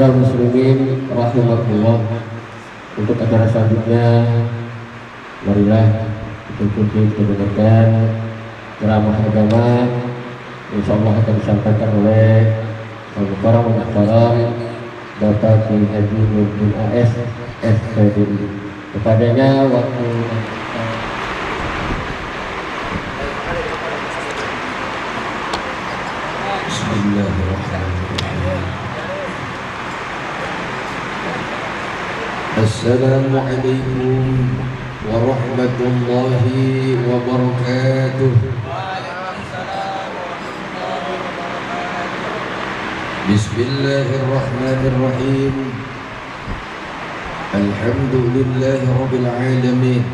Muslimin rahimahullah. Untuk acara selanjutnya, marilah kita dengarkan ceramah agama. Insyaallah akan disampaikan oleh Al-Mukarram Bapak Kiai Haji Nurdin AS SPD. Kepadanya waktu Bismillahirrahmanirrahim. Assalamualaikum warahmatullahi wabarakatuh. Bismillahirrahmanirrahim. Alhamdulillahi rabbil alamin.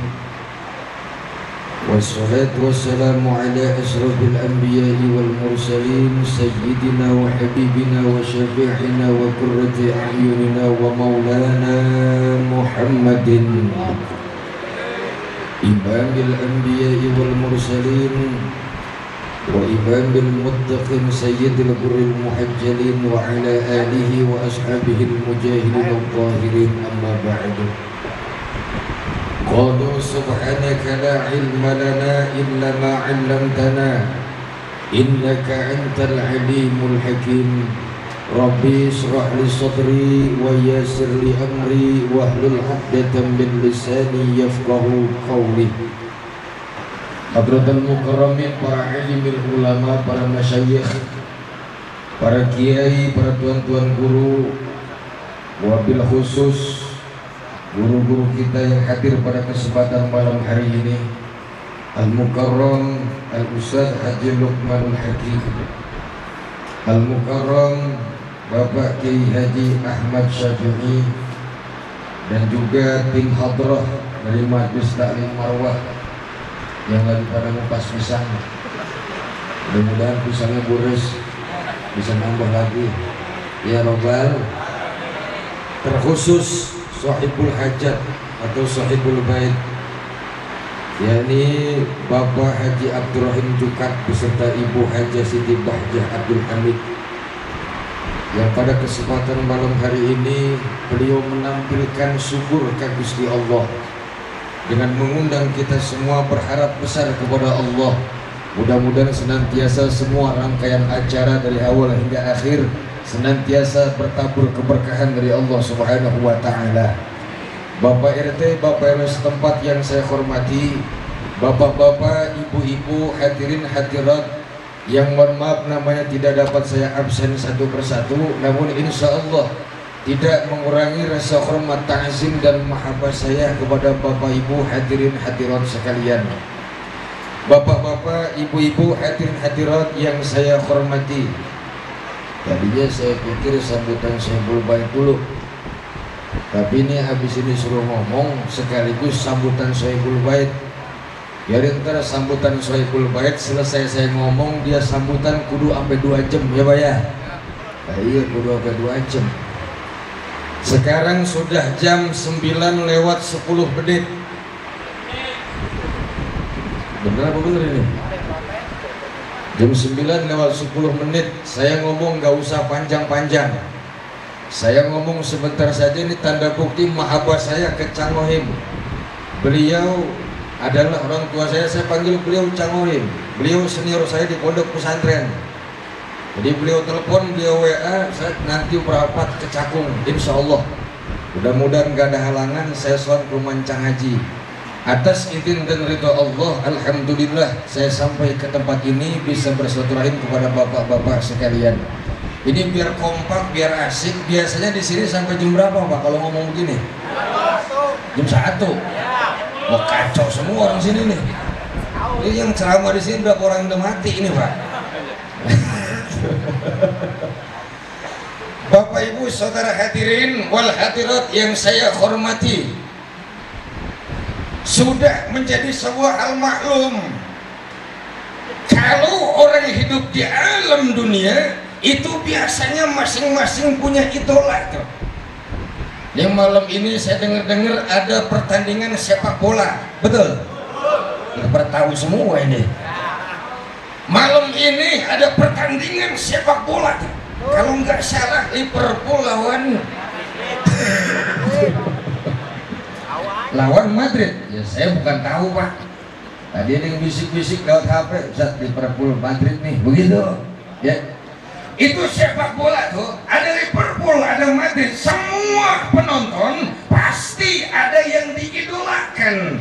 Wassalatu wassalamu ala asrafil anbiya'i wal mursalin sayyidina wa habibina wa syafi'ina wa qurrati a'yunina wa maulana Muhammadin imamil anbiya'i wal mursalin wa imamil muttaqin sayyidil qurril muhajjalin wa ala alihi wa ashabihil mujahidin al-zahirin amma ba'du. Qalu subhanaka la ilma lana illa ma 'allamtana innaka antal alimul hakim. Rabbi ishrah li sadri wa yassir li amri wahlul 'uqdatam min lisani yafqahu qawli. Hadratul mukarramin, para alimil ulama, para masyayikh, para kiai, para tuan-tuan guru, wabil khusus guru-guru kita yang hadir pada kesempatan malam hari ini, Al-Mukarram Al-Ustadz Haji Luqmanul Hakim, Al-Mukarram Bapak Kiai Haji Ahmad Syafi'i, dan juga tim hadrah dari Majlis Taklim Marwah yang lagi pada ngupas pisang. Mudah-mudahan pisangnya boros, bisa nambah lagi ya robbal. Terkhusus Sahibul Hajat atau Sahibul Bait, yakni Bapak Haji Abdurrahim Jukat beserta Ibu Haja Siti Bahjah Abdul Hamid, yang pada kesempatan malam hari ini beliau menampilkan syukur ke Gusti Allah dengan mengundang kita semua berharap besar kepada Allah. Mudah-mudahan senantiasa semua rangkaian acara dari awal hingga akhir senantiasa bertabur keberkahan dari Allah Subhanahu wa taala. Bapak RT, Bapak RW setempat yang saya hormati, bapak-bapak, ibu-ibu, hadirin hadirat yang mohon maaf namanya tidak dapat saya absen satu persatu, namun insya Allah tidak mengurangi rasa hormat, ta'zim dan mahabbah saya kepada bapak ibu hadirin hadirat sekalian. Bapak-bapak, ibu-ibu, hadirin hadirat yang saya hormati, tadinya saya pikir sambutan Sahibul Bait dulu, tapi ini habis ini suruh ngomong sekaligus sambutan Sahibul Bait. Biarin ntar sambutan Sahibul Bait selesai saya ngomong, dia sambutan kudu sampai 2 jam ya Pak ya. Nah, iya kudu sampai 2 jam. Sekarang sudah jam 9:10. Bener apa bener ini? Jam 9:10. Saya ngomong gak usah panjang-panjang. Saya ngomong sebentar saja, ini tanda bukti mahabbah saya ke Cangohim. Beliau adalah orang tua saya panggil beliau Cangohim. Beliau senior saya di pondok pesantren. Jadi beliau telepon, beliau WA, saya nanti berapat ke Cakung, insya Allah. Mudah-mudahan gak ada halangan, saya sholat ke Mancang Haji. Atas izin dan ridha Allah, alhamdulillah saya sampai ke tempat ini bisa bersilaturahim kepada bapak-bapak sekalian. Ini biar kompak, biar asik. Biasanya di sini sampai jam berapa Pak kalau ngomong begini? Jam 1. Oh kacau semua orang sini nih. Ini yang ceramah di sini berapa orang yang udah mati ini Pak? Bapak Ibu saudara hadirin wal hadirat yang saya hormati, sudah menjadi sebuah hal maklum kalau orang hidup di alam dunia itu biasanya masing-masing punya idola tuh. Yang malam ini saya dengar-dengar ada pertandingan sepak bola, betul? Nggak pernah tahu semua ini. Malam ini ada pertandingan sepak bola tuh. Kalau nggak salah Liverpool lawan Madrid. Ya saya bukan tahu Pak. Tadi ada yang bisik-bisik lewat HP, Ustaz Liverpool Madrid nih, begitu. Ya. Itu sepak bola tuh, ada Liverpool, ada Madrid, semua penonton pasti ada yang diidolakan.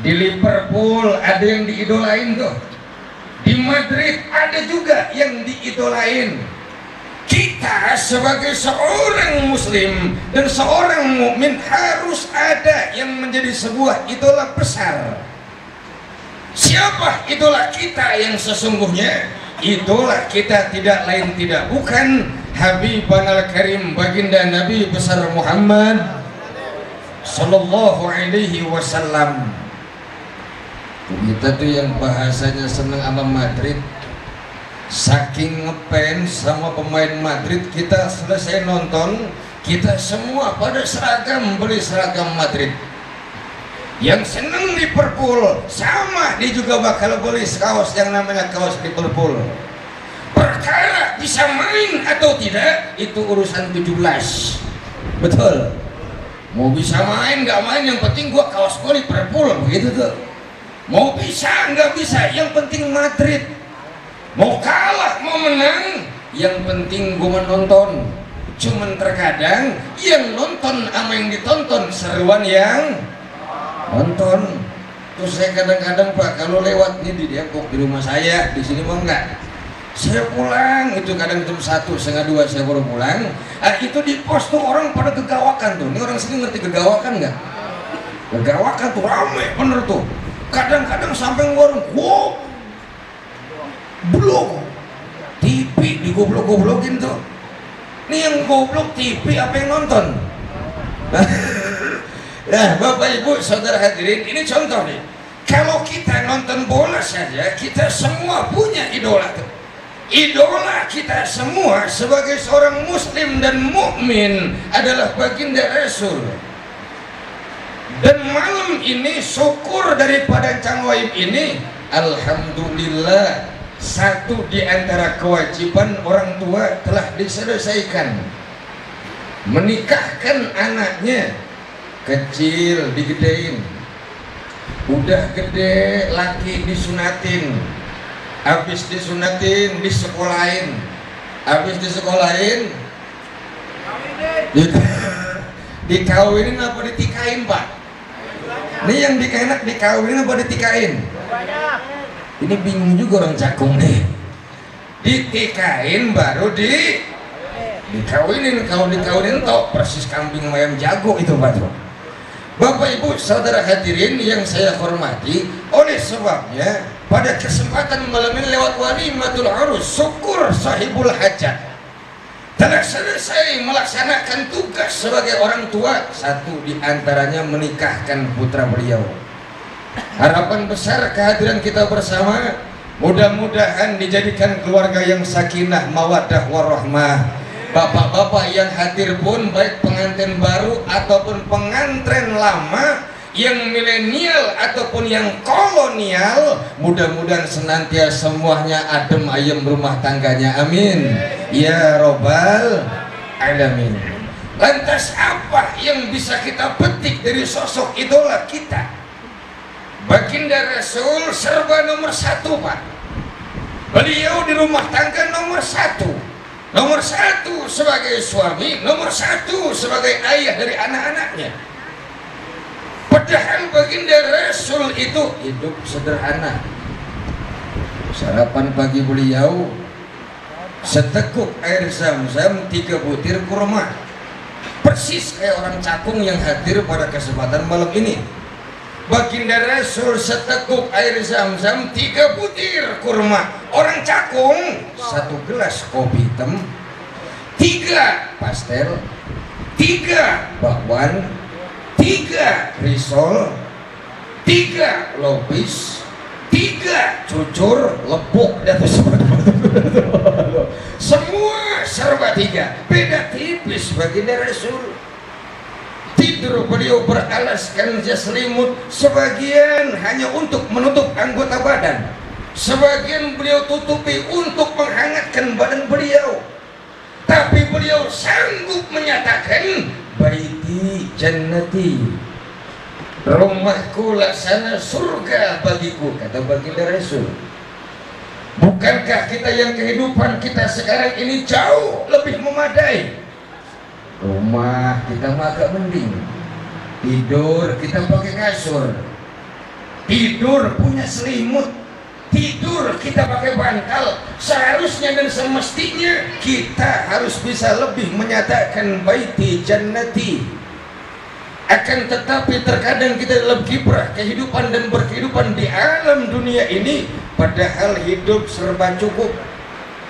Di Liverpool ada yang diidolain tuh. Di Madrid ada juga yang diidolain. Kita sebagai seorang muslim dan seorang mukmin harus ada yang menjadi sebuah idola besar. Siapa idola kita yang sesungguhnya? Idola kita tidak lain tidak bukan Habibanal Karim, baginda Nabi besar Muhammad sallallahu alaihi wasallam. Kita tuh yang bahasanya seneng sama Madrid, saking ngefans sama pemain Madrid, kita selesai nonton, kita semua pada seragam, beli seragam Madrid. Yang seneng Liverpool sama, dia juga bakal beli kaos yang namanya kaos Liverpool. Perkara bisa main atau tidak itu urusan 17. Betul. Mau bisa main nggak main, yang penting gua kaos gua Liverpool, begitu tuh. Mau bisa nggak bisa, yang penting Madrid. Mau kalah mau menang, yang penting gua menonton. Cuman terkadang yang nonton sama yang ditonton seruan yang nonton. Terus saya kadang-kadang Pak, kalau lewat nih di Depok, di rumah saya, di sini mau enggak, saya pulang itu kadang jam 1, setengah 2 saya baru pulang. Itu di pos tuh orang pada gegawakan tuh. Ini orang sini ngerti gegawakan nggak? Gegawakan tuh rame bener tuh. Kadang-kadang sampai warung, wow, blok TV digoblok-goblokin tuh. Ini yang goblok TV apa yang nonton? Nah, Bapak Ibu Saudara hadirin, ini contoh nih. Kalau kita nonton bola saja, kita semua punya idola tuh. Idola kita semua sebagai seorang muslim dan mukmin adalah baginda Rasul. Dan malam ini syukur daripada Cangwaib ini, alhamdulillah, satu di antara kewajiban orang tua telah diselesaikan. Menikahkan anaknya. Kecil digedein, udah gede laki disunatin, habis disunatin disekolahin, habis disekolahin dikawinin apa ditikain Pak? Ini yang dikenak dikawinin apa ditikain? Ini bingung juga orang Cakung nih. Ditikain baru dikawinin. Kalau dikawinin tau persis kambing ayam jago itu Pak. Bapak Ibu Saudara hadirin yang saya hormati, oleh sebabnya pada kesempatan malam ini lewat walimatul urus, syukur sahibul hajat telah selesai melaksanakan tugas sebagai orang tua. Satu di antaranya menikahkan putra beliau. Harapan besar kehadiran kita bersama, mudah-mudahan dijadikan keluarga yang sakinah mawaddah warahmah. Bapak-bapak yang hadir pun, baik pengantin baru ataupun pengantin lama, yang milenial ataupun yang kolonial, mudah-mudahan senantiasa semuanya adem ayem rumah tangganya, amin ya robbal alamin. Lantas apa yang bisa kita petik dari sosok idola kita? Baginda Rasul serba nomor 1 Pak. Beliau di rumah tangga nomor 1. Nomor 1 sebagai suami, nomor 1 sebagai ayah dari anak-anaknya. Padahal baginda Rasul itu hidup sederhana. Sarapan pagi beliau seteguk air zam-zam, 3 butir kurma. Persis kayak orang Cakung yang hadir pada kesempatan malam ini. Baginda Rasul seteguk air zam-zam, 3 butir kurma. Orang Cakung 1 gelas kopi hitam, 3 pastel, 3 bakwan, 3 risol, 3 lopis, 3 cucur lepuk di atas semua serba 3, beda tipis baginda Rasul. Tidur beliau beralaskan jas selimut, sebagian hanya untuk menutup anggota badan, sebagian beliau tutupi untuk menghangatkan badan beliau. tapi beliau sanggup menyatakan baiti jannati, rumahku laksana surga bagiku, kata baginda Rasul. Bukankah kita yang kehidupan kita sekarang ini jauh lebih memadai? Rumah kita mah agak mending, tidur kita pakai kasur, tidur punya selimut, tidur kita pakai bantal. Seharusnya dan semestinya kita harus bisa lebih menyatakan baiti jannati. Akan tetapi terkadang kita dalam kiprah kehidupan dan berkehidupan di alam dunia ini, padahal hidup serba cukup,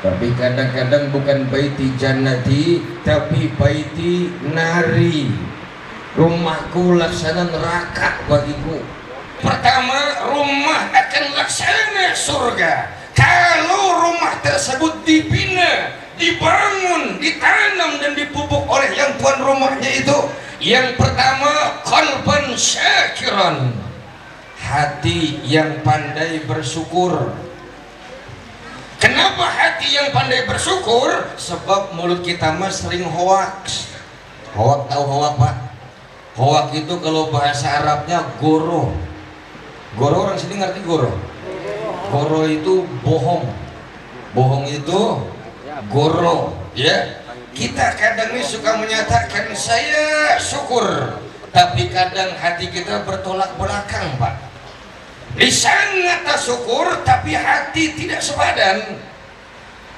tapi kadang-kadang bukan baiti jannati, tapi baiti nari, rumahku laksana neraka bagiku. Pertama, rumah akan laksana surga kalau rumah tersebut dibina, dibangun, ditanam dan dipupuk oleh yang tuan rumahnya itu. Yang pertama, qalban syakiran, hati yang pandai bersyukur. Kenapa hati yang pandai bersyukur? Sebab mulut kita mah sering hoaks. Hoak, tahu hoak Pak? Hoak itu kalau bahasa Arabnya goro. Goro orang sini ngerti goro? Goro itu bohong. Bohong itu goro, ya. Kita kadang ini suka menyatakan saya syukur, tapi kadang hati kita bertolak belakang Pak. Lisan ngata syukur, tapi hati tidak sepadan.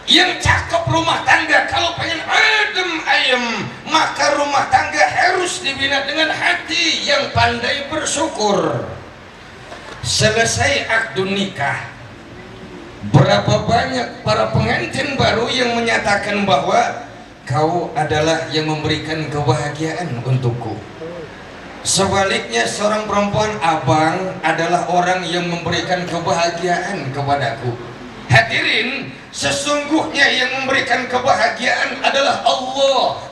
Yang cakep rumah tangga kalau pengen adem ayem, maka rumah tangga harus dibina dengan hati yang pandai bersyukur. Selesai akad nikah, berapa banyak para pengantin baru yang menyatakan bahwa kau adalah yang memberikan kebahagiaan untukku. Sebaliknya seorang perempuan, abang adalah orang yang memberikan kebahagiaan kepadaku. Hadirin, sesungguhnya yang memberikan kebahagiaan adalah Allah.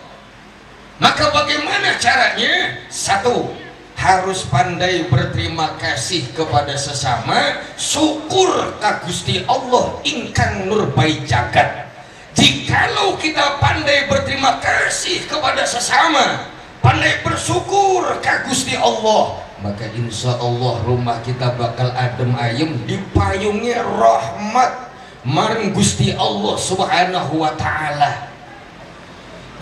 Maka bagaimana caranya? Satu, harus pandai berterima kasih kepada sesama, syukur ka Gusti Allah ingkang nurbai jagat. Jikalau kita pandai berterima kasih kepada sesama, pandai bersyukur ka Gusti Allah, maka insya Allah rumah kita bakal adem ayem, dipayungi rahmat marang Gusti Allah subhanahu wa ta'ala.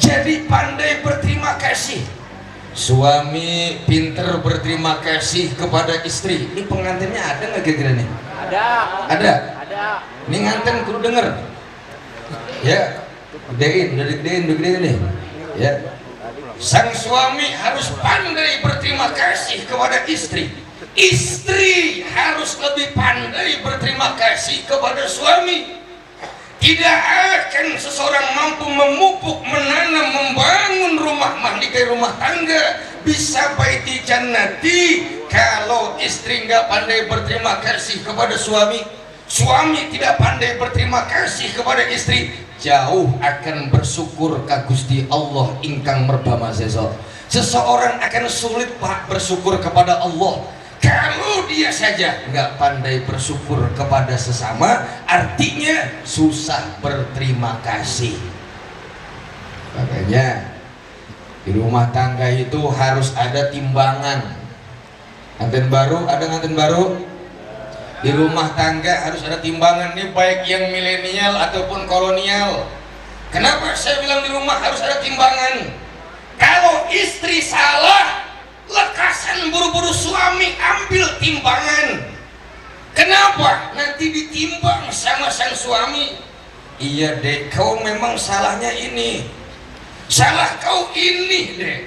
Jadi pandai berterima kasih. Suami pinter berterima kasih kepada istri. Ini pengantinnya ada nggak kira-kira nih? Ada. Ada? Ada. Ini nganten kudu denger. Ya, gedein, udah digedein nih. Ya. Sang suami harus pandai berterima kasih kepada istri. Istri harus lebih pandai berterima kasih kepada suami. Tidak akan seseorang mampu memupuk, menanam, membangun rumah mahligai rumah tangga bisa baiti jannati kalau istri nggak pandai berterima kasih kepada suami. Suami tidak pandai berterima kasih kepada istri, jauh akan bersyukur ka Gusti Allah ingkang merbama sesa. Seseorang akan sulit Pak bersyukur kepada Allah kalau dia saja nggak pandai bersyukur kepada sesama, artinya susah berterima kasih. Makanya di rumah tangga itu harus ada timbangan. Nganten baru, ada nganten baru? Di rumah tangga harus ada timbangan nih, baik yang milenial ataupun kolonial. Kenapa saya bilang di rumah harus ada timbangan? Kalau istri salah, lekasan buru-buru suami ambil timbangan. Kenapa? Nanti ditimbang sama sang suami. Iya deh, kau memang salahnya ini, salah kau ini deh.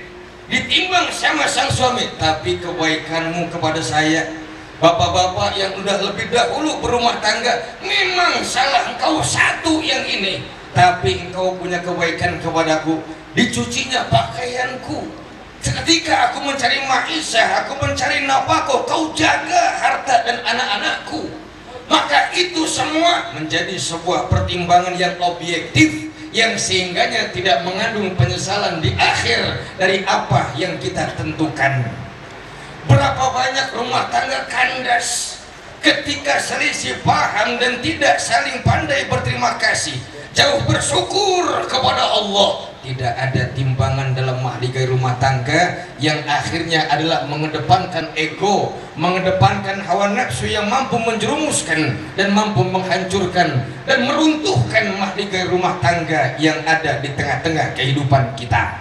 Ditimbang sama sang suami, tapi kebaikanmu kepada saya, bapak-bapak yang udah lebih dahulu berumah tangga, memang salah engkau satu yang ini, tapi engkau punya kebaikan kepadaku. Dicucinya pakaianku, ketika aku mencari ma'isyah, aku mencari nafkah, kau jaga harta dan anak-anakku. Maka itu semua menjadi sebuah pertimbangan yang objektif, yang sehingganya tidak mengandung penyesalan di akhir dari apa yang kita tentukan. Berapa banyak rumah tangga kandas ketika selisih paham dan tidak saling pandai berterima kasih. jauh bersyukur kepada Allah. Tidak ada timbangan dalam mahligai rumah tangga yang akhirnya adalah mengedepankan ego, mengedepankan hawa nafsu yang mampu menjerumuskan dan mampu menghancurkan dan meruntuhkan mahligai rumah tangga yang ada di tengah-tengah kehidupan kita.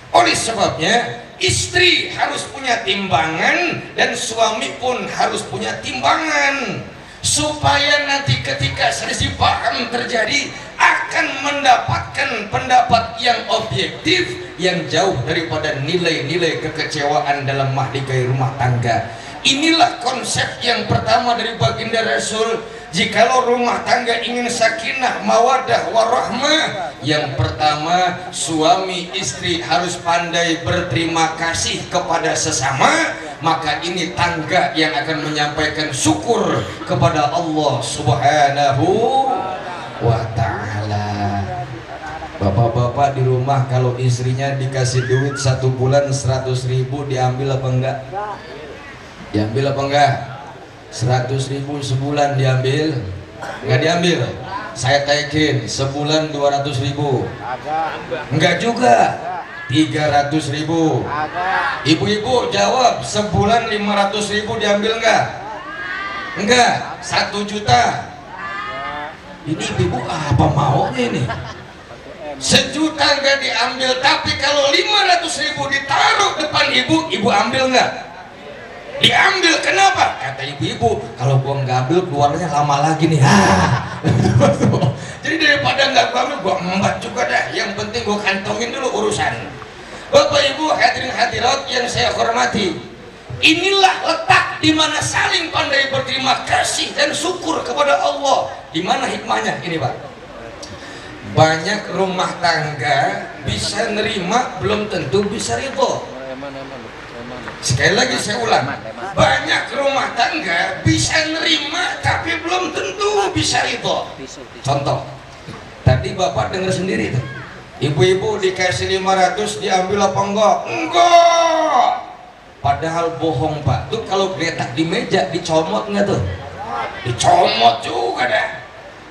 Oleh sebabnya istri harus punya timbangan dan suami pun harus punya timbangan, supaya nanti ketika selisih paham terjadi akan mendapatkan pendapat yang objektif yang jauh daripada nilai-nilai kekecewaan dalam mahligai rumah tangga. Inilah konsep yang pertama dari baginda Rasul. Jikalau rumah tangga ingin sakinah, mawadah, warahmah, yang pertama suami istri harus pandai berterima kasih kepada sesama. Maka ini tangga yang akan menyampaikan syukur kepada Allah Subhanahu wa ta'ala. Bapak-bapak di rumah kalau istrinya dikasih duit 1 bulan 100.000 diambil apa enggak? Diambil apa enggak? 100.000 sebulan diambil? Enggak diambil? Saya taikin sebulan 200.000? Enggak juga. 300.000. Ibu-ibu jawab, sebulan 500.000 diambil enggak? Enggak. 1 juta. Ini ibu apa maunya ini? 1 juta enggak diambil, tapi kalau 500.000 ditaruh depan ibu, ibu ambil enggak? Diambil. Kenapa? Kata ibu-ibu, kalau gua nggak ambil keluarnya lama lagi nih. Jadi daripada nggak gua ambil, gua embat juga dah. Yang penting gua kantongin dulu urusan. Bapak Ibu hadirin hadirat yang saya hormati, inilah letak di mana saling pandai berterima kasih dan syukur kepada Allah. Di mana hikmahnya ini, Pak? Banyak rumah tangga bisa nerima, belum tentu bisa ridho. Sekali lagi saya ulang, banyak rumah tangga bisa nerima tapi belum tentu bisa ridho. Contoh, tadi Bapak dengar sendiri tuh, ibu-ibu dikasih 500 diambil apa enggak? Enggak. Padahal bohong, Pak. Tuh kalau geletak di meja dicomot enggak tuh? Dicomot juga dah.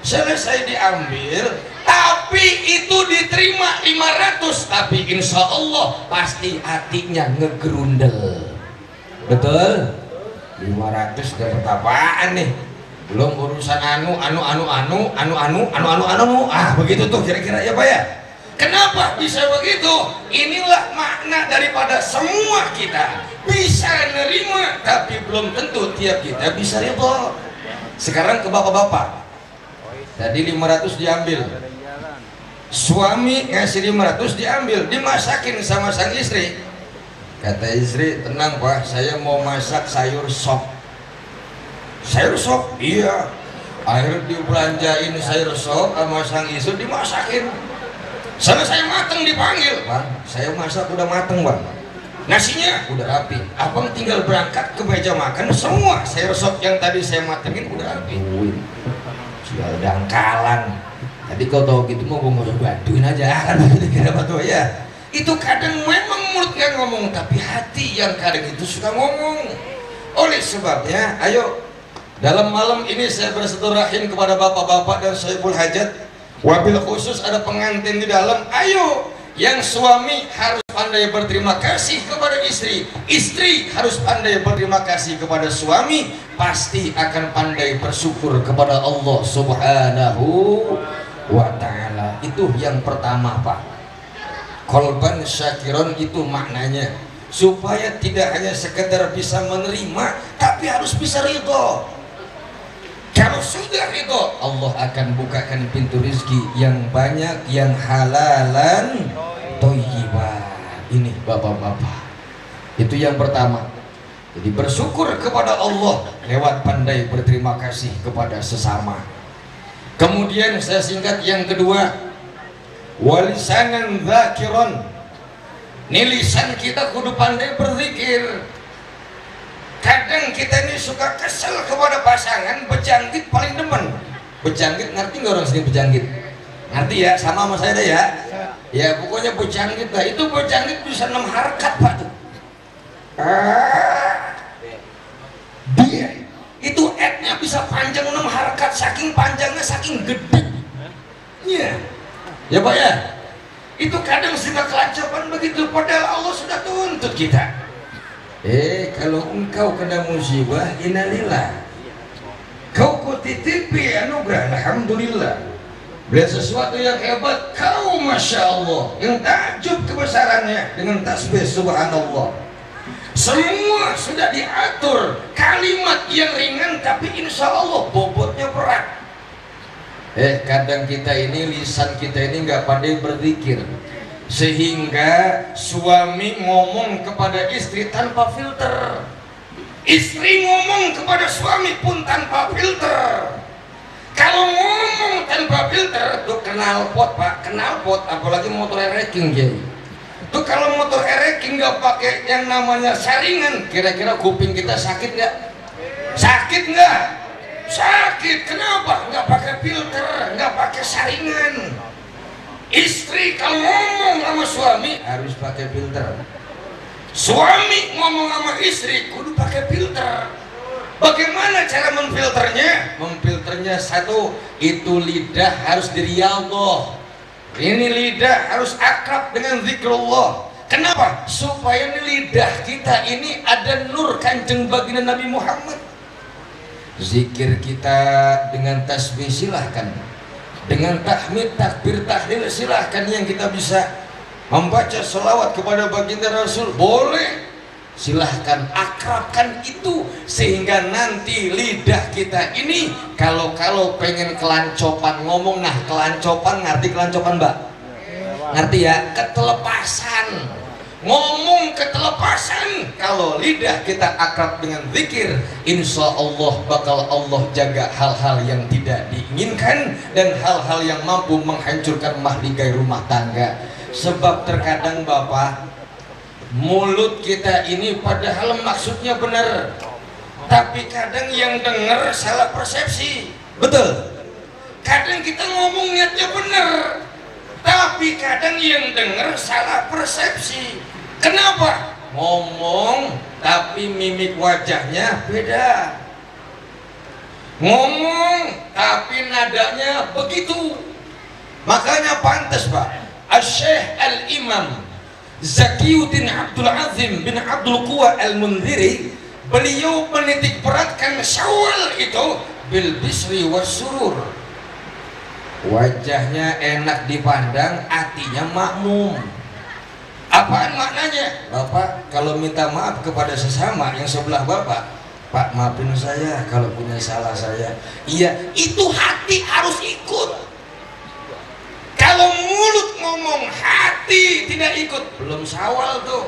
Selesai diambil, tapi itu diterima 500, tapi insya Allah pasti hatinya ngegerundel. Betul? 500 dapat apaan nih? Belum urusan begitu tuh kira-kira ya Pak ya. Kenapa bisa begitu? Inilah makna daripada semua kita bisa nerima, tapi belum tentu tiap kita bisa ridho. Sekarang ke bapak-bapak, tadi 500 diambil, suami ngasih 500 diambil, dimasakin sama sang istri. Kata istri, tenang Pak, saya mau masak sayur sop. Sayur sop? Iya. Akhirnya dibelanjain sayur sop sama sang istri, dimasakin. Selesai mateng dipanggil, Bang, saya masak udah mateng Bang, nasinya udah rapi, abang tinggal berangkat ke meja makan, semua sayur sop yang tadi saya matengin udah rapi. Sudah dangkalan. Tadi kau tahu gitu mau gue mau bantuin aja kan, kenapa tuh ya? Itu kadang memang mulut nggak ngomong, tapi hati yang kadang itu suka ngomong. Oleh sebabnya, ayo dalam malam ini saya bersilaturahim kepada bapak-bapak dan sahibul hajat. Wabil khusus ada pengantin di dalam. Ayo, yang suami harus pandai berterima kasih kepada istri, istri harus pandai berterima kasih kepada suami, pasti akan pandai bersyukur kepada Allah Subhanahu wa ta'ala. Itu yang pertama Pak. Qalban syakiron itu maknanya, supaya tidak hanya sekedar bisa menerima, tapi harus bisa ridho. Kalau sudah itu, Allah akan bukakan pintu rezeki yang banyak, yang halalan thayyiban. Ini bapak-bapak, itu yang pertama. Jadi bersyukur kepada Allah lewat pandai berterima kasih kepada sesama. Kemudian saya singkat yang kedua, walisanan dzakiron. Ini lisan kita kudu pandai berzikir. Kadang kita ini suka kesel kepada pasangan, bejangkit paling demen. Bejangkit, ngerti nggak orang sini bejangkit? Ngerti ya, sama saya deh ya. Ya pokoknya bejangkit lah. Itu bejangkit bisa 6 harkat Pak tuh. Dia itu etnya bisa panjang 6 harkat, saking panjangnya, saking gede. kalimatnya. Ya Pak ya, itu kadang sudah kelancapan begitu, padahal Allah sudah tuntut kita. Kalau engkau kena musibah, innalillah. Kau kutitipi anugerah, alhamdulillah. Melihat sesuatu yang hebat, kau masya Allah, yang takjub kebesarannya dengan tasbih subhanallah. Semua sudah diatur, kalimat yang ringan tapi insya Allah bobotnya berat. Kadang kita ini, lisan kita ini nggak pandai berzikir, sehingga suami ngomong kepada istri tanpa filter, istri ngomong kepada suami pun tanpa filter. Kalau ngomong tanpa filter tuh knalpot Pak, knalpot, apalagi motor ereking jadi. Tuh kalau motor ereking nggak pakai yang namanya saringan, kira-kira kuping kita sakit nggak? Sakit nggak? Sakit. Kenapa? Nggak pakai filter, nggak pakai saringan. Istri kalau ngomong sama suami harus pakai filter. Suami ngomong sama istri kudu pakai filter. Bagaimana cara memfilternya? Memfilternya satu, itu lidah harus diriyadhah. Ini lidah harus akrab dengan zikrullah. Kenapa? Supaya lidah kita ini ada nur Kanjeng Baginda Nabi Muhammad. Zikir kita dengan tasbih silahkan, dengan tahmid, takbir, tahlil silahkan. Yang kita bisa membaca selawat kepada baginda Rasul boleh, silahkan akrabkan itu, sehingga nanti lidah kita ini kalau pengen kelancopan ngomong. Nah, kelancopan, ngerti kelancopan Mbak? Ngerti ya? Ketelepasan ngomong, ketelepasan. Kalau lidah kita akrab dengan zikir, insya Allah bakal Allah jaga hal-hal yang tidak diinginkan dan hal-hal yang mampu menghancurkan mahligai rumah tangga. Sebab terkadang Bapak, mulut kita ini padahal maksudnya benar, tapi kadang yang dengar salah persepsi. Betul? Kadang kita ngomong niatnya benar, tapi kadang yang dengar salah persepsi. Kenapa? Ngomong tapi mimik wajahnya beda, ngomong tapi nadanya begitu. Makanya pantas Pak, Asy-Syaikh Al-Imam Zakiyuddin Abdul Azim bin Abdul Quwa Al-Mundhiri, beliau menitik beratkan Syawal itu bil bisri wasurur. Wajahnya enak dipandang, hatinya makmum. Apaan maknanya? Bapak kalau minta maaf kepada sesama yang sebelah Bapak, Pak maafin saya kalau punya salah saya. Iya, itu hati harus ikut. Kalau mulut ngomong, hati tidak ikut, belum Syawal tuh.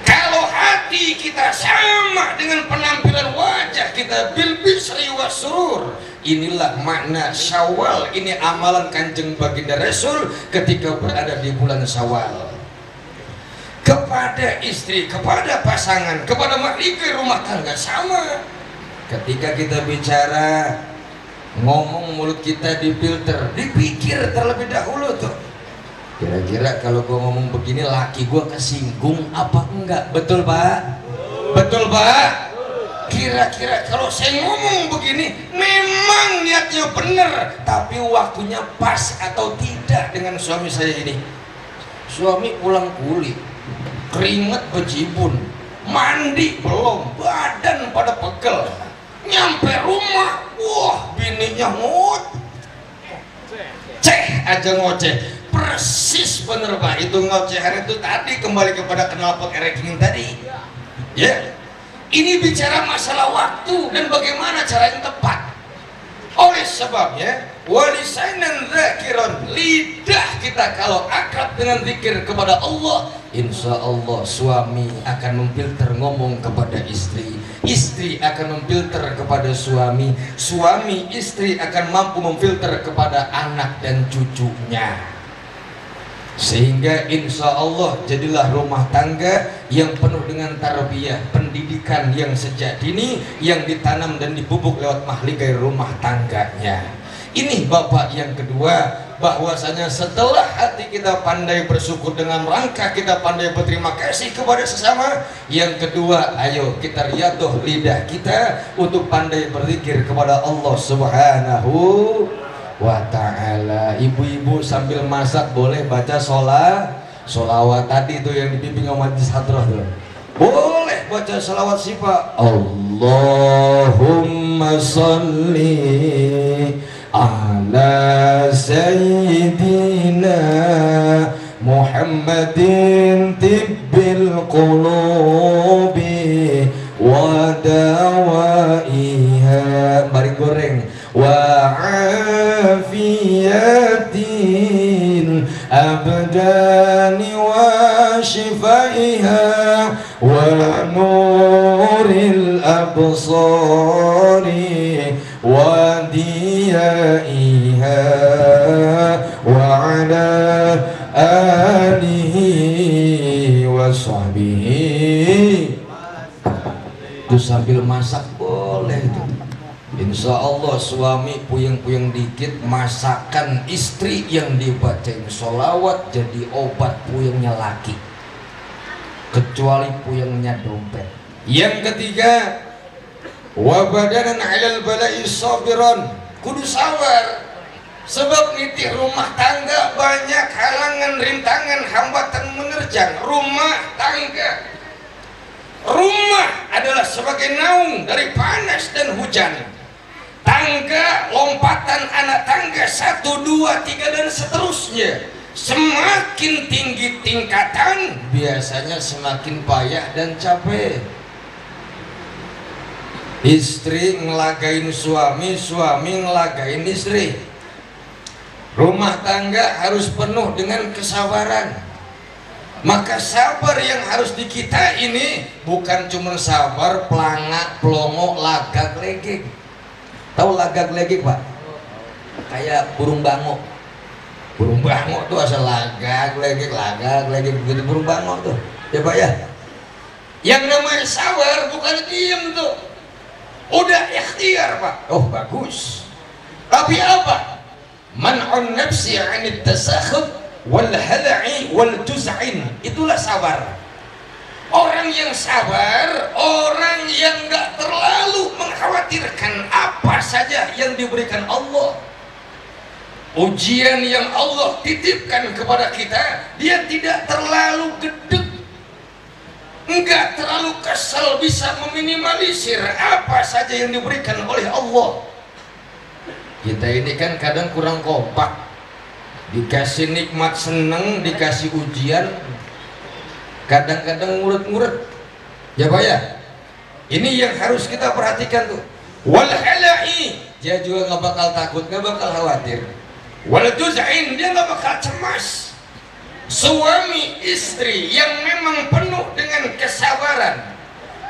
Kalau hati kita sama dengan penampilan wajah kita, bil bisri wasurur, inilah makna Syawal. Ini amalan Kanjeng Baginda Rasul ketika berada di bulan Syawal. Kepada istri, kepada pasangan, kepada mahligai rumah tangga sama. Ketika kita bicara, ngomong, mulut kita difilter, dipikir terlebih dahulu tuh. Kira-kira kalau gue ngomong begini laki gue kesinggung apa enggak? Betul Pak? Betul Pak? Kira-kira kalau saya ngomong begini memang niatnya benar, tapi waktunya pas atau tidak dengan suami saya ini. Suami pulang kulit, keringet bejibun, mandi belum, badan pada pegel. Nyampe rumah, wah bininya ngoceh aja ngoceh. Persis bener Pak, itu ngocehan itu tadi kembali kepada knalpot ereking tadi. Ya, ini bicara masalah waktu dan bagaimana cara yang tepat. Oleh sebabnya, walisanan zakiron, lidah kita kalau akrab dengan zikir kepada Allah, insya Allah suami akan memfilter ngomong kepada istri, istri akan memfilter kepada suami, suami istri akan mampu memfilter kepada anak dan cucunya. Sehingga insya Allah jadilah rumah tangga yang penuh dengan tarbiyah, pendidikan yang sejak dini yang ditanam dan dipupuk lewat mahligai rumah tangganya. Ini Bapak yang kedua, bahwasanya setelah hati kita pandai bersyukur dengan rangka kita pandai berterima kasih kepada sesama, yang kedua ayo kita riyadhah lidah kita untuk pandai berzikir kepada Allah Subhanahu. wa ta'ala. Ibu-ibu sambil masak boleh baca sholawat tadi tuh yang dibimbing sama Majlis Hadrah tuh. Boleh baca sholawat syifa. Allahumma sholli ala sayyidina Muhammadin tibbil qulubi wa dawaiha, mari goreng, wa afiyatin abdani wa shifaiha wa nuril absari wa diyaiha wa ala alihi wa sahbihi. Itu sambil masak boleh tuh. Insya Allah suami puyeng-puyeng dikit, masakan istri yang dibacain sholawat jadi obat puyengnya laki, kecuali puyengnya dompet. Yang ketiga, wa badanan 'alal bala'i sabiran, kudu sabar. Sebab nitih rumah tangga banyak halangan, rintangan, hambatan menerjang rumah tangga. Rumah adalah sebagai naung dari panas dan hujan. Tangga, lompatan anak tangga 1, 2, 3 dan seterusnya. Semakin tinggi tingkatan, biasanya semakin payah dan capek. Istri ngelagain suami, suami ngelagain istri. Rumah tangga harus penuh dengan kesabaran. Maka sabar yang harus di kita ini bukan cuma sabar pelangak, pelongo, lagak, legek. Tahu lagak, legek, Pak? Kayak burung bangok. Burung bangok tuh asal lagak, legek, begitu burung bangok tuh. Ya Pak ya? Yang namanya sabar bukan diem tuh. Udah ikhtiar Pak. Oh bagus. Tapi apa? Man'un nafsi 'anit tasakhut wal hala'i wal juz'in. Itulah sabar. Orang yang sabar, orang yang gak terlalu mengkhawatirkan apa saja yang diberikan Allah. Ujian yang Allah titipkan kepada kita, dia tidak terlalu gedeg, enggak terlalu kesal, bisa meminimalisir apa saja yang diberikan oleh Allah. Kita ini kan kadang kurang kompak, dikasih nikmat seneng, dikasih ujian kadang-kadang ngurut-ngurut. Ya Pak ya, ini yang harus kita perhatikan tuh. Wal hala'i, dia juga nggak bakal takut, nggak bakal khawatir. Wal juz'in, dia nggak bakal cemas. Suami istri yang memang penuh dengan kesabaran,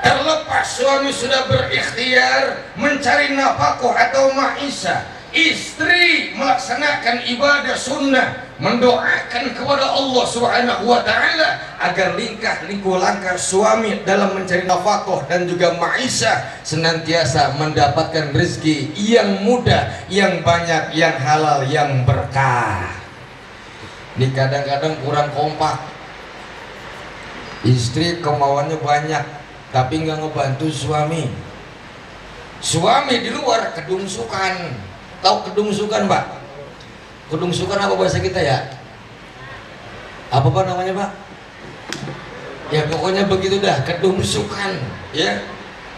terlepas suami sudah berikhtiar mencari nafkah atau maisha, istri melaksanakan ibadah sunnah, mendoakan kepada Allah Subhanahu wa ta'ala agar liku langkah suami dalam mencari nafkah dan juga maisha senantiasa mendapatkan rezeki yang mudah, yang banyak, yang halal, yang berkah. Ini kadang-kadang kurang kompak. Istri kemauannya banyak tapi nggak ngebantu suami. Suami di luar kedungsukan. Tahu kedungsukan Pak? Kedungsukan apa bahasa kita ya? Apa Pak namanya Pak? Ya pokoknya begitu dah, kedungsukan ya.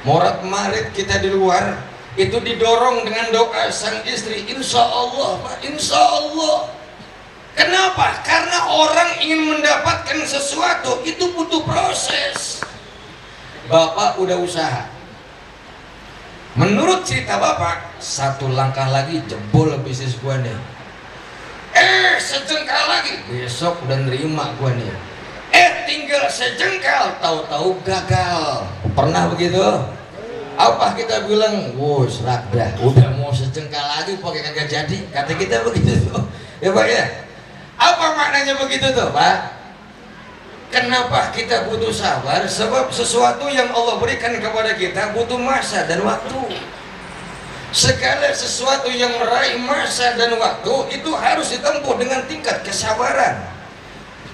Morat marit kita di luar itu didorong dengan doa sang istri, insya Allah Pak, insya Allah. Kenapa? Karena orang ingin mendapatkan sesuatu itu butuh proses. Bapak udah usaha, menurut cerita Bapak, satu langkah lagi jebol bisnis gua nih. Sejengkal lagi besok udah nerima gua nih. Tinggal sejengkal, tahu-tahu gagal. Pernah begitu? Apa kita bilang, wos dah, udah mau sejengkal lagi pakai kagak jadi, kata kita begitu tuh. Ya Pak ya. Apa maknanya begitu tuh Pak? Kenapa kita butuh sabar? Sebab sesuatu yang Allah berikan kepada kita butuh masa dan waktu. Segala sesuatu yang meraih masa dan waktu itu harus ditempuh dengan tingkat kesabaran.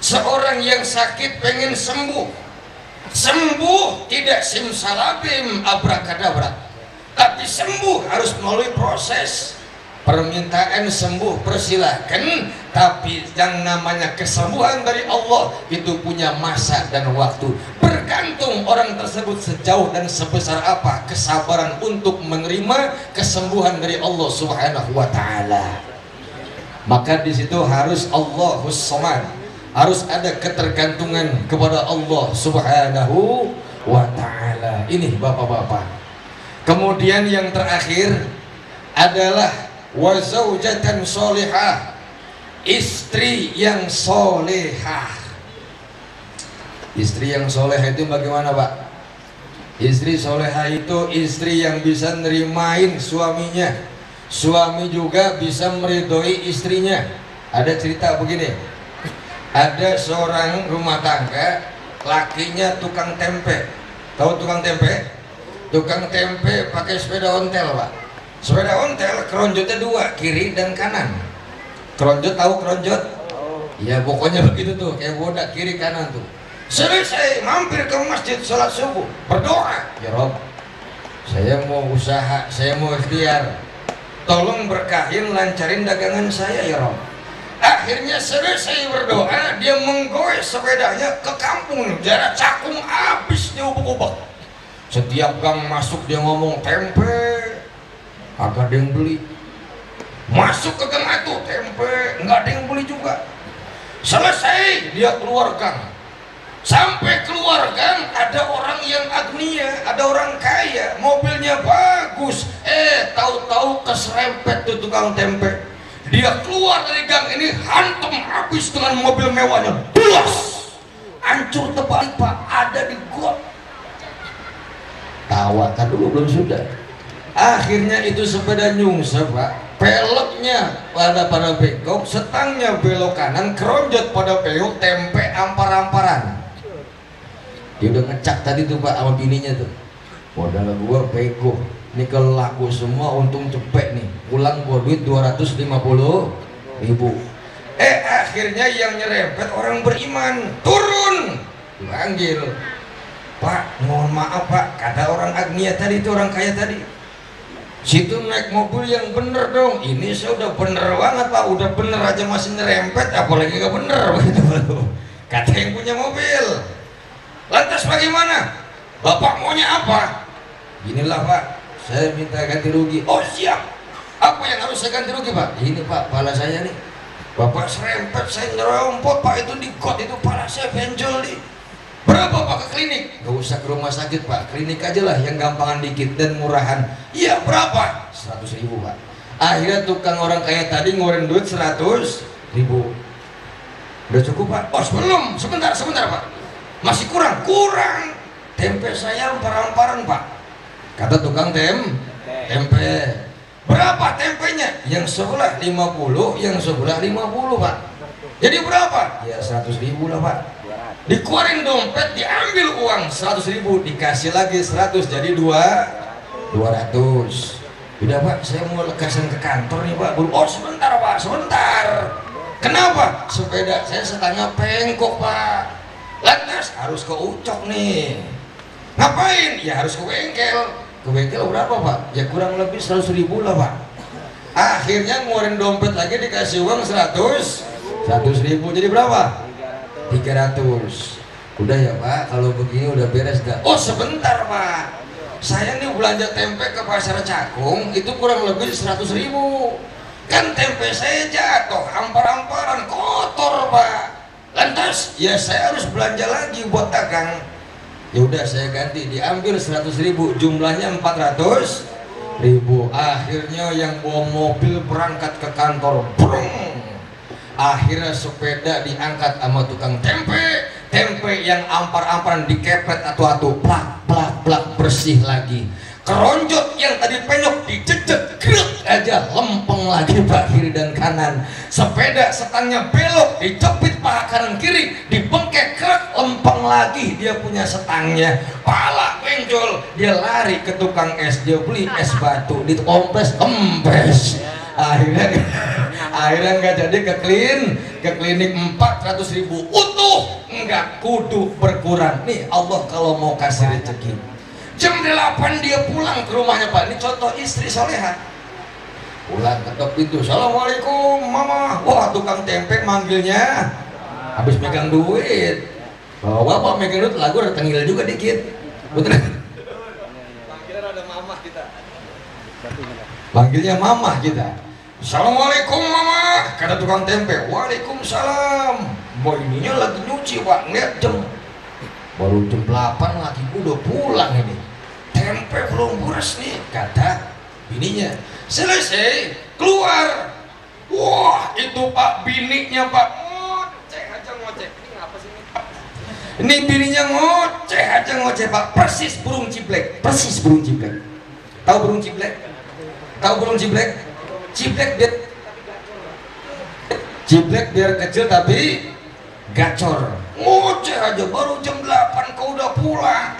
Seorang yang sakit pengen sembuh, sembuh tidak simsalabim abrakadabra, tapi sembuh harus melalui proses. permintaan sembuh persilahkan, tapi yang namanya kesembuhan dari Allah itu punya masa dan waktu. Bergantung orang tersebut sejauh dan sebesar apa kesabaran untuk menerima kesembuhan dari Allah Subhanahu wa taala. Maka di situ harus Allahus Samad, harus ada ketergantungan kepada Allah Subhanahu wa taala. Ini Bapak-bapak. Kemudian yang terakhir adalah wa zaujatan sholihah, istri yang solehah. Istri yang solehah itu bagaimana Pak? Istri solehah itu istri yang bisa nerimain suaminya, suami juga bisa meridhoi istrinya. Ada cerita begini, ada seorang rumah tangga, lakinya tukang tempe. Tahu tukang tempe? Tukang tempe pakai sepeda ontel Pak. Sepeda ontel keronjotnya dua, kiri dan kanan. Keronjot, tahu keronjot? Ya pokoknya begitu tuh, kayak bodak kiri kanan tuh. Selesai mampir ke masjid sholat subuh, berdoa, ya Rob, saya mau usaha, saya mau ikhtiar, tolong berkahin, lancarin dagangan saya ya Rob. Akhirnya selesai berdoa, dia menggoes sepedanya ke kampung, jarak Cakung habis dia ubek-ubek. Setiap gang masuk dia ngomong tempe, agak ada yang beli. Masuk ke gang itu tempe, nggak ada yang beli juga. Selesai dia keluar gang, sampai keluar gang ada orang yang agnia, ada orang kaya, mobilnya bagus. Tahu-tahu keserempet tuh tukang tempe. Dia keluar dari gang ini hantam habis dengan mobil mewahnya, bulas, hancur terbalik Pak, ada di got. Tawakan dulu belum sudah. Akhirnya itu sepeda nyungsep Pak, peleknya pada bengkok, setangnya belok kanan, keronjot pada belok, tempe ampar-amparan. Dia udah ngecak tadi tuh Pak sama bininya tuh, modal gua pego, ini kalau laku semua untung cepet nih, pulang gua duit 250.000. Akhirnya yang nyerempet orang beriman, turun, dipanggil, Pak mohon maaf Pak, kata orang agnia tadi itu, orang kaya tadi, situ naik mobil yang bener dong. Ini saya udah bener banget Pak, udah bener aja masih nyerempet, apalagi gak bener begitu. Kata yang punya mobil, lantas bagaimana? Bapak maunya apa? Inilah Pak, saya minta ganti rugi. Oh siap. Apa yang harus saya ganti rugi Pak? Ini Pak, pala saya nih, Bapak serempet, saya nyerompot Pak, itu di got itu pala saya benjol nih. Berapa Pak ke klinik? Gak usah ke rumah sakit Pak, klinik aja lah yang gampangan dikit dan murahan. Iya berapa? 100.000 Pak. Akhirnya tukang orang kaya tadi ngeluarin duit 100.000. Udah cukup Pak? Oh belum, sebentar Pak, masih kurang. Tempe saya ampar-amparan Pak. Kata tukang tempe, berapa tempenya? Yang sebelah 50, yang sebelah 50 Pak. Jadi berapa? Ya 100.000 lah Pak. Dikeluarin dompet, diambil uang 100.000, dikasih lagi 100, jadi 200. Udah Pak, saya mau lekasan ke kantor nih Pak. Oh sebentar Pak, sebentar. Kenapa? Sepeda saya setengah pengkok Pak. Lantas harus ke Ucok nih. Ngapain? Ya harus ke bengkel. Ke bengkel berapa Pak? Ya kurang lebih 100.000 lah Pak. Akhirnya ngeluarin dompet lagi, dikasih uang 100.000, jadi berapa? 300. Udah ya Pak, kalau begini udah beres dah. Oh sebentar Pak, saya nih belanja tempe ke pasar Cakung itu kurang lebih 100.000. Kan tempe saya jatuh, ampar-amparan, kotor Pak. Lantas ya saya harus belanja lagi buat dagang. Ya udah saya ganti, diambil 100.000, jumlahnya 400.000. Akhirnya yang bawa mobil berangkat ke kantor, brung. Akhirnya sepeda diangkat sama tukang tempe yang ampar-amparan dikepet atu-atu, plak bersih lagi. Keronjot yang tadi penyok dijejek, grek aja lempeng lagi Pak, kiri dan kanan. Sepeda setangnya belok, dijepit paha kanan kiri, dibengkek, grek lempeng lagi, dia punya setangnya. Pala benjol, dia lari ke tukang es, dia beli es batu, dikompres, kempes. Akhirnya nggak jadi ke klinik 400.000 utuh, nggak kudu berkurang. Nih Allah kalau mau kasih rezeki, jam 8 dia pulang ke rumahnya Pak. Ini contoh istri soleha. Pulang ketok pintu, assalamualaikum mama. Wah tukang tempe manggilnya habis megang duit. Bawa bapak megang duit, lagu ada tengil juga dikit. Betul. Panggilan ada mamah kita. Panggilnya mamah kita. Assalamualaikum mama, kata tukang tempe. Waalaikumsalam. Boy ininya lagi nyuci pak, ngeliat jam. Baru jam 8 lagi udah pulang ini. Tempe belum beres nih, kata bininya. Selesai, keluar. Wah itu pak bininya pak, ngoceh aja ngoceh. Ini ngapa sih ini? Ini bininya ngoceh aja ngoceh pak, persis burung ciblek, persis burung ciblek. Tahu burung ciblek? Tahu burung ciblek? Ciblek biar kecil tapi gacor. Ngoceh aja, baru jam 8 kau udah pulang.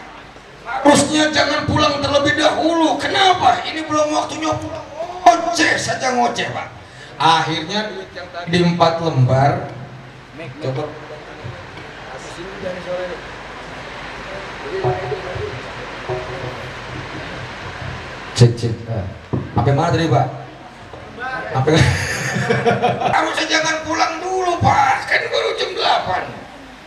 Harusnya jangan pulang terlebih dahulu. Kenapa? Ini belum waktunya pulang. Ngoceh saja ngoceh pak. Akhirnya duit yang tadi di 4 lembar. Coba. Cek. Apa mana tadi pak? Apa? Harusnya jangan pulang dulu pak. Kan baru jam 8.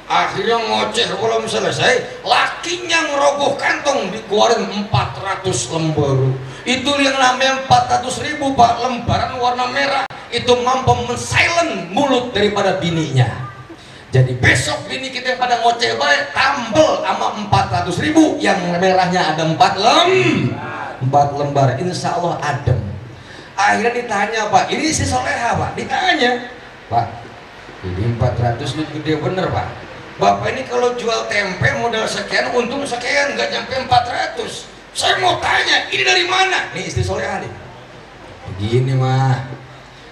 Akhirnya ngoceh belum selesai, lakinya ngerogoh kantong dikeluarin 400 lembar. Itu yang namanya 400.000 pak, lembaran warna merah. Itu mampu men-silent mulut daripada bininya. Jadi besok bini kita yang pada ngoceh baik tambel sama 400.000 yang merahnya ada 4 lembar, insya Allah adem. Akhirnya ditanya pak, ini si soleha pak, ditanya pak, ini 400 duit gede bener pak. Bapak ini kalau jual tempe modal sekian, untung sekian, nggak nyampe 400. Saya mau tanya, ini dari mana? Nih istri soleha nih. Begini mah,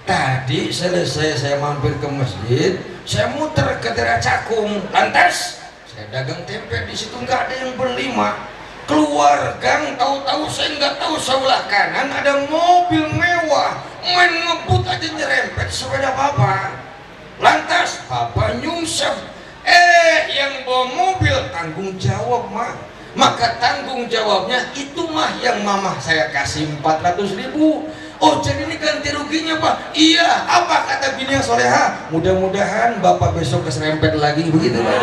tadi selesai saya mampir ke masjid, saya muter ke daerah Cakung, lantas saya dagang tempe di situ nggak ada yang beli mah. Keluar gang, tahu-tahu saya nggak tahu sebelah kanan ada mobil mewah, main ngebut aja nyerempet sepeda bapak. Lantas bapak nyungsep. Yang bawa mobil tanggung jawab mah, maka tanggung jawabnya itu mah yang mamah saya kasih 400.000. Oh jadi ini ganti ruginya pak? Iya. Apa kata bini yang soleha? Mudah-mudahan bapak besok keserempet lagi begitu pak.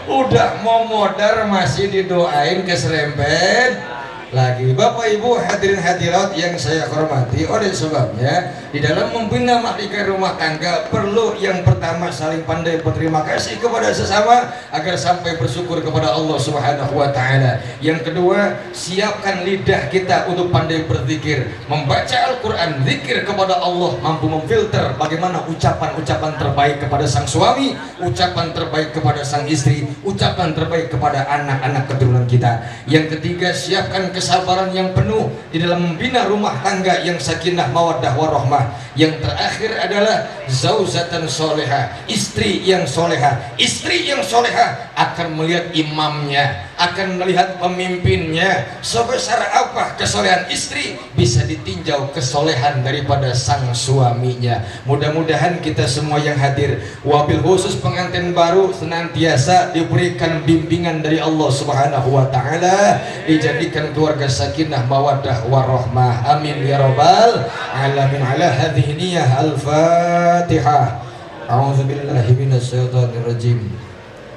Udah mau modar masih didoain keserempet lagi. Bapak ibu hadirin hadirat yang saya hormati, oleh sebabnya di dalam membina mahligai rumah tangga perlu yang pertama saling pandai berterima kasih kepada sesama agar sampai bersyukur kepada Allah Subhanahu wa taala. Yang kedua, siapkan lidah kita untuk pandai berzikir, membaca Al-Qur'an, zikir kepada Allah, mampu memfilter bagaimana ucapan-ucapan terbaik kepada sang suami, ucapan terbaik kepada sang istri, ucapan terbaik kepada anak-anak keturunan kita. Yang ketiga, siapkan kesabaran yang penuh di dalam membina rumah tangga yang sakinah mawaddah warahmah. Yang terakhir adalah zaujatan soleha, istri yang soleha. Istri yang soleha akan melihat imamnya, akan melihat pemimpinnya. Sebesar apa kesolehan istri bisa ditinjau kesolehan daripada sang suaminya. Mudah-mudahan kita semua yang hadir, wabil khusus pengantin baru, senantiasa diberikan bimbingan dari Allah Subhanahu wa taala, dijadikan keluarga sakinah mawaddah warahmah. Amin ya rabbal alamin. Ala hadhihi niyah al-Fatihah. A'udzu billahi minasyaitonir rajim.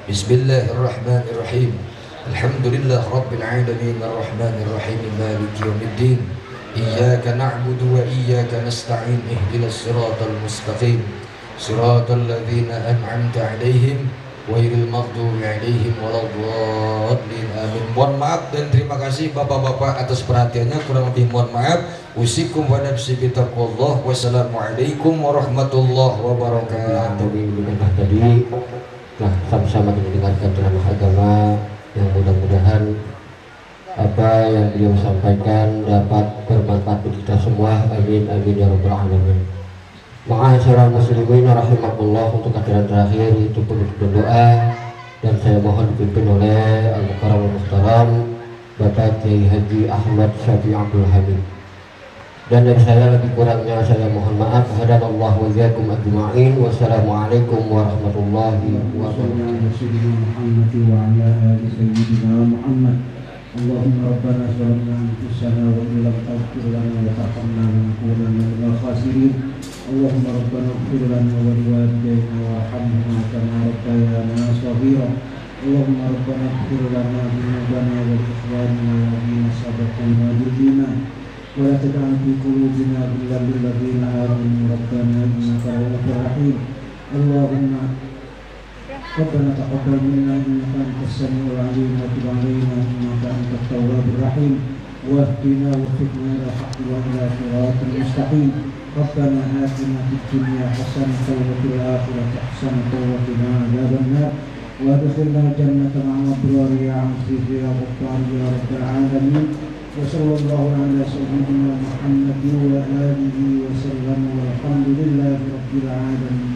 Bismillahirrahmanirrahim. Alhamdulillah rabbil alamin arrahmanir rahim maliki yaumiddin. Iyyaka na'budu wa iyyaka nasta'in ihdinas siratal mustaqim. Siratal ladzina an'amta 'alaihim ghairil maghdubi 'alaihim waladdallin. Amin. Mohon maaf dan terima kasih bapak-bapak atas perhatiannya, kurang lebih mohon maaf. Usikum wa nafsi bitaqwallah. Wassalamualaikum warahmatullahi wabarakatuh. Tadi nah sama-sama mendengarkan ceramah agama yang mudah-mudahan apa yang beliau sampaikan dapat bermanfaat bagi kita semua. Amin amin ya rabbal alamin. Ma'asyiral muslimin rahimakumullah, untuk acara terakhir itu penutup doa dan saya mohon dipimpin oleh Al-Mukarram Al-Muhtaram Bapak Kiai Haji Ahmad Syafi'i Abdul Hamid. Dan dari saya lebih kurangnya saya mohon maaf. Hadanallahu wa iyyakum ajma'in. Wassalamualaikum warahmatullahi wabarakatuh. اللهم ربنا ظلمنا أنفسنا وإن لم تغفر لنا وترحمنا لنكونن من الخاسرين اللهم ربنا اغفر لنا ولوالدينا وارحمهما كما ربيانا صغيرا اللهم ربنا اغفر لنا ذنوبنا ولإخواننا الذين سبقونا بالإيمان ولا تجعل في قلوبنا غلا للذين آمنوا ربنا إنك رؤوف رحيم اللهم ربنا تقبل منا إنك أنت السميع العليم وتب علينا إنك أنت التواب الرحيم واهدنا وفقنا إلى الحق وإلى صراط المستقيم ربنا آتنا في الدنيا حسنة وفي الآخرة حسنة وقنا عذاب النار وادخلنا الجنة مع الأبرار يا عزيز يا غفار يا رب العالمين وصلى الله على سيدنا محمد وآله وسلم والحمد لله رب العالمين.